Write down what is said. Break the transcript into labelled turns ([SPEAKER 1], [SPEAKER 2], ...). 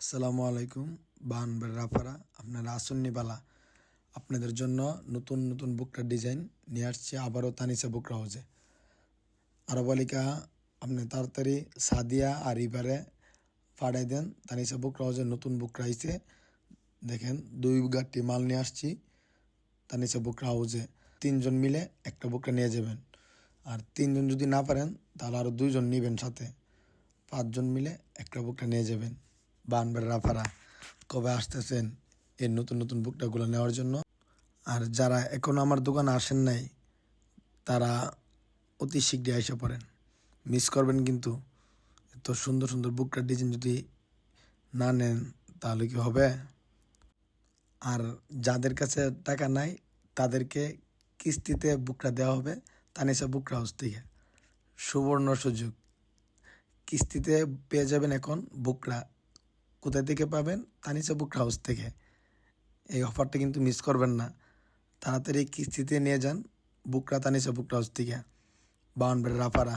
[SPEAKER 1] আসসালামু আলাইকুম বাহানবের রাফারা আপনারা আসুননি বালা আপনাদের জন্য নতুন নতুন বুকটার ডিজাইন নিয়ে আসছে আবারও তানিসা বুক হাউসে। আরব বালিকা আপনি তাড়াতাড়ি সাদিয়া আর ইবারে ফাড়াই দেন। তানিসা বুক হাউসে নতুন বুক রাইছে, দেখেন 2 গাড়ি মাল নিয়ে আসছি তানিসা বুক হাউসে। 3 জন মিলে একটা বুকটা নিয়ে যাবেন, আর 3 জন যদি না পারেন তাহলে আরও 2 জন নেবেন সাথে, 5 জন মিলে একটা বুকটা নিয়ে যাবেন। বানবের রাফারা কবে আসতেছেন এই নতুন নতুন বুকটাগুলো নেওয়ার জন্য? আর যারা এখনও আমার দোকানে আসেন নাই তারা অতি শীঘ্রই এসে পড়েন, মিস করবেন কিন্তু। এত সুন্দর সুন্দর বুকটার ডিজাইন যদি না নেন তাহলে কি হবে? আর যাদের কাছে টাকা নাই তাদেরকে কিস্তিতে বুকটা দেওয়া হবে তানিশা বুক হাউস থেকে। সুবর্ণ সুযোগ, কিস্তিতে পেয়ে যাবেন এখন বুকরা। কোথায় থেকে পাবেন? তানিশা বুক হাউস থেকে। এই অফারটা কিন্তু মিস করবেন না, তাড়াতাড়ি কিস্তিতে নিয়ে যান বুকরা তানিশা বুক হাউস থেকে। বাউন্ডারি রাফারা